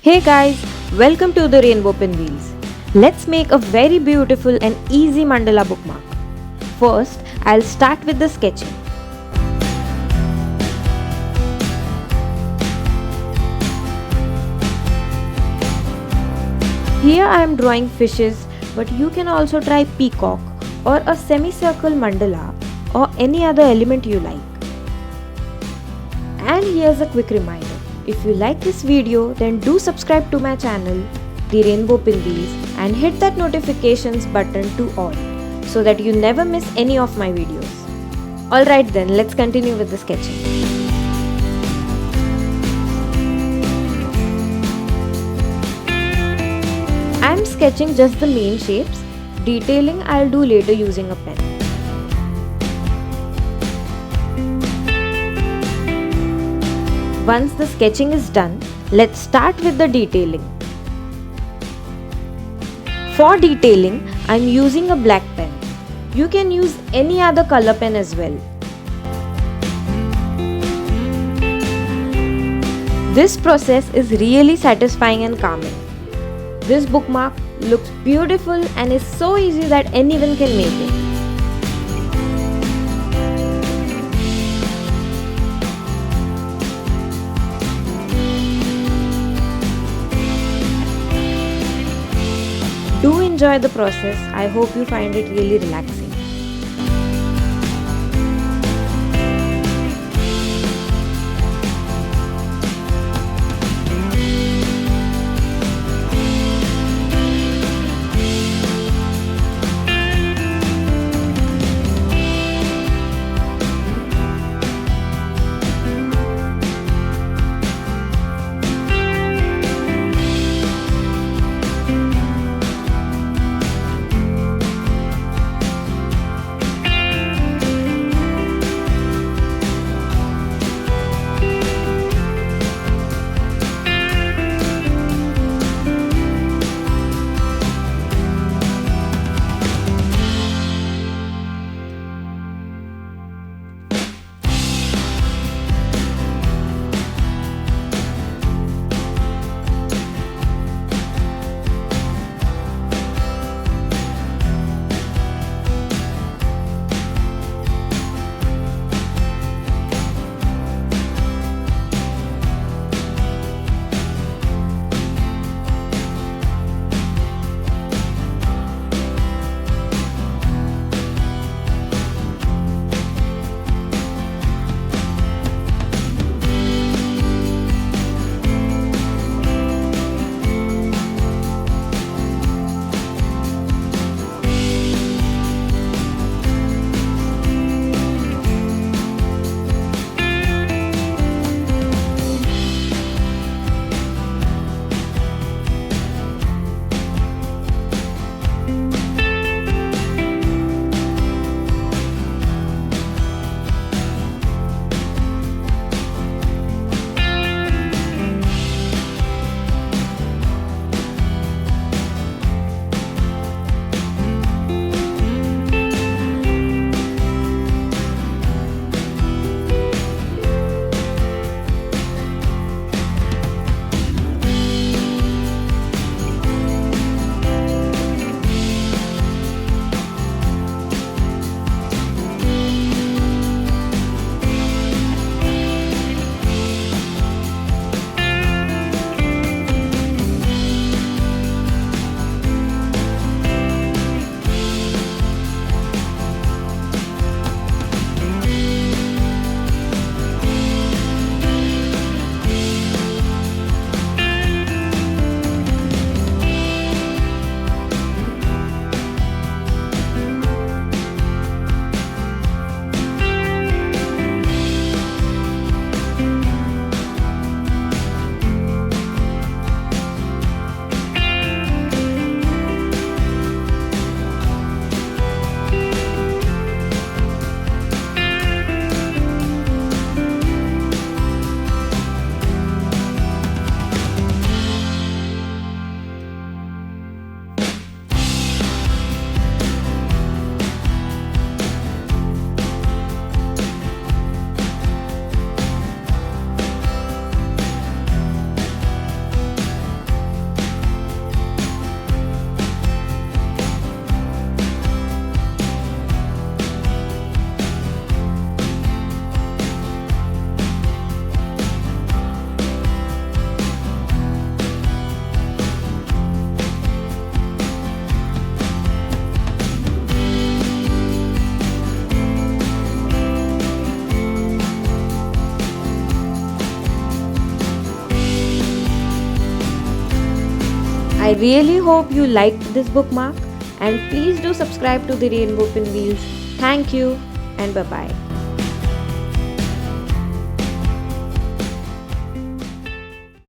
Hey guys, welcome to the Rainbow Pinwheels. Let's make a very beautiful and easy mandala bookmark. First, I'll start with the sketching. Here I am drawing fishes, but you can also try peacock or a semicircle mandala or any other element you like. And here's a quick reminder. If you like this video, then do subscribe to my channel, The Rainbow Pinwheels, and hit that notifications button to all so that you never miss any of my videos. Alright then, let's continue with the sketching. I am sketching just the main shapes. Detailing I'll do later using a pen. Once the sketching is done, let's start with the detailing. For detailing, I'm using a black pen. You can use any other color pen as well. This process is really satisfying and calming. This bookmark looks beautiful and is so easy that anyone can make it. Do enjoy the process. I hope you find it really relaxing. really hope you liked this bookmark, and please do subscribe to the Rainbow Pinwheels. Thank you and bye bye.